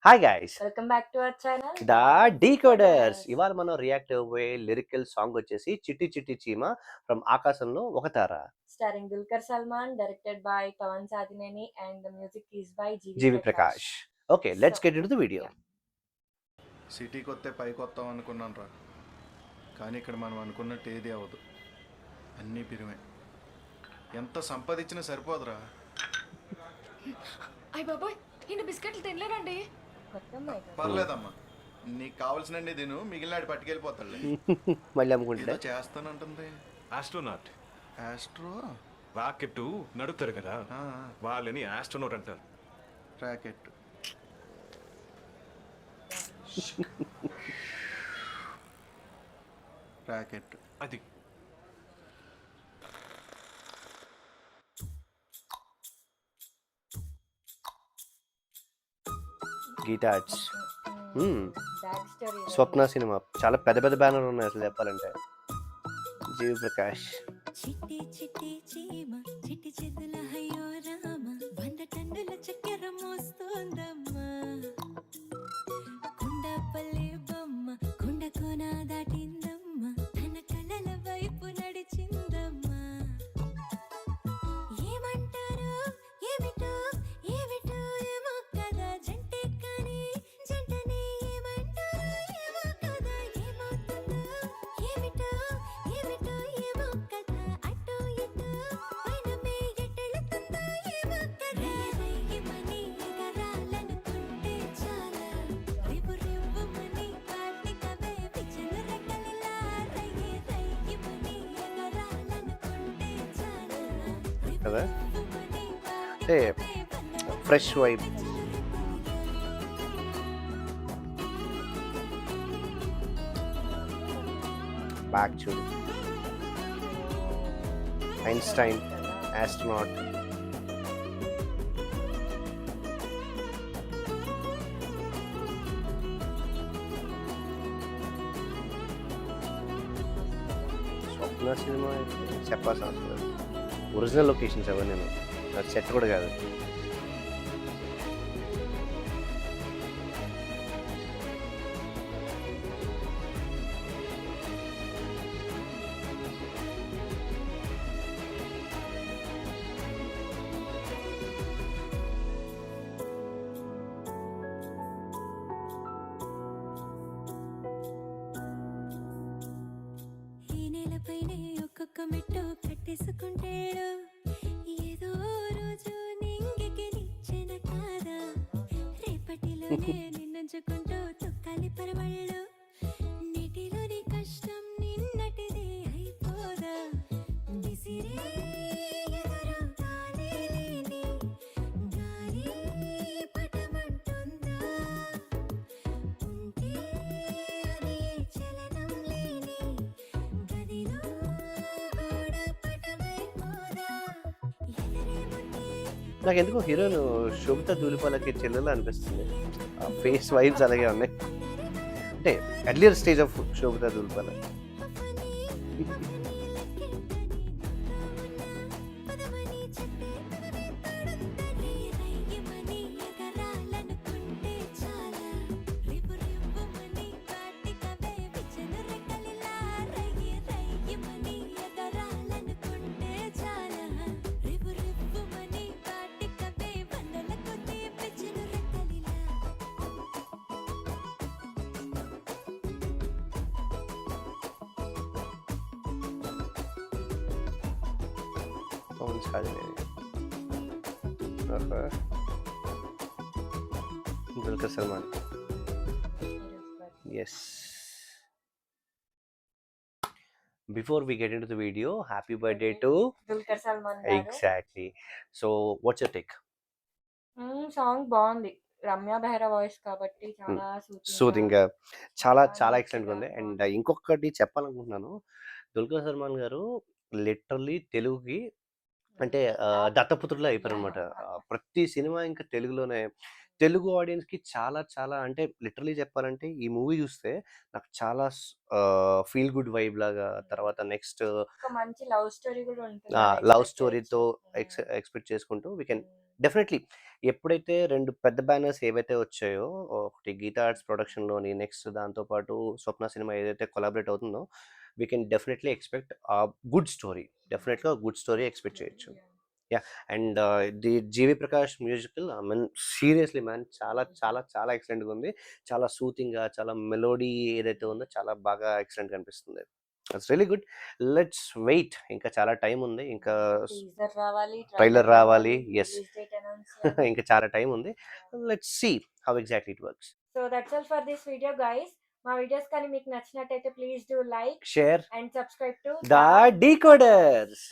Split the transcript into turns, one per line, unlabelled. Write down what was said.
Hi guys,
welcome back to our channel
the decoders. ఇవాళ మనం react అవ్వబోయే lyrical song వచ్చేసి చిట్టి చిట్టి చీమ ఫ్రమ్ ఆకాశంలో ఒక తార,
starring Dulquer Salmaan, directed by Pavan Sadineni and the music is by
GV
GV Prakash.
Prakash. Okay, let's get into the video.
సిటీకి వస్తే పైకి వస్తాం అనుకున్నాను రా, కానీ ఇక్కడ మనం అనుకున్నట్టు ఏది అవ్వదు. అన్నీ పిరిమే. ఎంత సంపాదించినా సరిపోదురా.
అయ్య బాబోయ్, ఇన్ని బిస్కెట్లు తినలేనండి.
పర్లేదమ్మా, నీకు కావాల్సినండి తిను, మిగిలినాడు పట్టుకెళ్ళిపోతాడులే.
మళ్ళీ అమ్ముకుంటే
ఏదో చేస్తానంటుంది.
ఆస్ట్రోనాట్
ఆస్ట్రో
రాకెట్ నడుపుతారు కదా, వాళ్ళని ఆస్ట్రోనాట్ అంటారు.
రాకెట్. రాకెట్
అది
గీతా ఆర్ట్స్,
బ్యాక్ స్టోరీ
స్వప్న సినిమా. చాలా పెద్ద పెద్ద బ్యానర్ ఉన్నాయి అసలు చెప్పాలంటే. జీవి ప్రకాష్.
చిట్టి చిట్టి చీమ చిట్టి చేతుల హయ్యో రామ 100 టన్నుల చక్కెర మోస్తోందమ్మా కుండపల్లి బొమ్మ కుండ కోన దాటిందమ్మ తన కలల వైపు నడిచిందమ్మా ఏమంటారు ఏమిటో ఏమిటో ఏమో కదా జంటే కానీ జంటనే ఏమంటారు ఏమో కదా ఏమవుతుందో ఏమిటో ఏమిటో ఏమో కదా అటో ఇటో పైనమే ఎట్టెళుతుందో ఏమో కదా రేగిమని ఎగరాలనుకుంటే చాలా రివ్వు రివ్వుమని కార్తీకవే పిచ్చలు రెక్కలిలా రేగిమని ఎగరాలనుకుంటే చాలా
కదా అంటే ఫ్రెష్ వైబ్. బ్యాక్ చూడు, ఐన్స్టైన్, ఆస్ట్రోనాట్. స్వప్న సినిమా అయితే చెప్పాల్సిన అవసరం లేదు. ఒరిజినల్ లొకేషన్స్ అవన్నీ, నేను అది సెట్ కూడా కాదు.
ఈ నేలపైనే ఒక్కొక్క మెట్టు కట్టేసుకుంటాడు ఏదో రోజు నింగికి నిచ్చెన కాదా రేపటిలోనే నిన్నుంచుకుంటూ తొక్కాలి పరవళ్ళు నీటిలోని కష్టం నిన్నటిదే అయిపోదా విసిరే ఎదురు గాలి లేని గాలి పటమంటుందా ఉంటే అది చలనం లేని గదిలో గోడ పటమైపోదా ఎదురేముంటే
నాకు ఎందుకో హీరోయిన్ శోభిత ధూళిపాలకి చెల్లెలా అనిపిస్తుంది. ఆ ఫేస్ వైబ్స్ అలాగే ఉన్నాయి. అంటే earlier stage of Sobhita Dhulipala. Pawan Sadhineni, Dulquer Salmaan. Yes. Before we get into the video, happy birthday to
Dulquer Salman గారు.
exactly. So, what's your take?
Song బాగుంది. రమ్య బెహ్రా వాయిస్ కాబట్టి చాలా
సూదింగ్ గా చాలా చాలా
చాలా
ఎక్సలెంట్ గా ఉంది.
మంచిగా
అండ్ ఇంకొకటి చెప్పాలనుకుంటున్నాను, దుల్కర్ సల్మాన్ గారు లిటరల్లీ తెలుగుకి అంటే దత్తపుత్రులు అయిపోయారనమాట. ప్రతి సినిమా ఇంకా తెలుగులోనే. తెలుగు ఆడియన్స్‌కి చాలా చాలా అంటే లిటరల్లీ చెప్పాలంటే ఈ మూవీ చూస్తే నాకు చాలా ఫీల్ గుడ్ వైబ్ లాగా తర్వాత నెక్స్ట్
ఒక మంచి లవ్ స్టోరీ కూడా ఉంటుంది.
లవ్ స్టోరీతో ఎక్స్‌పెక్ట్ చేసుకుంటూ వి కెన్ డెఫినెట్‌లీ ఎప్పుడైతే 2 పెద్ద బ్యానర్స్ ఏవైతే వచ్చాయో ఒకటి గీతా ఆర్ట్స్ ప్రొడక్షన్‌లోని నెక్స్ట్ దాంతో పాటు స్వప్న సినిమా ఏదైతే కొలాబరేట్ అవుతుందో we can definitely expect good story. డెఫినెట్‌గా గుడ్ స్టోరీ ఎక్స్‌పెక్ట్ చేయొచ్చు. Yeah! And the 'GV Prakash' musical I mean seriously man చాలా చాలా చాలా ఎక్సలెంట్‌గా ఉంది. చాలా సూతింగ్‌గా చాలా మెలోడీ ఏదైతే ఉందో చాలా బాగా ఎక్సలెంట్‌గా అనిపిస్తుంది. It's really good. Let's wait. ఇంకా చాలా టైం ఉంది. ఇంకా
టీజర్ రావాలి,
ట్రైలర్ రావాలి. యెస్.
రిలీజ్ డేట్ అనౌన్స్
ఇంకా చాలా టైం ఉంది. Let's see how exactly it works.
So that's all for this video guys. మా వీడియోస్ కానీ మీకు నచ్చినట్టయితే please do like
share
and subscribe to
the decoders.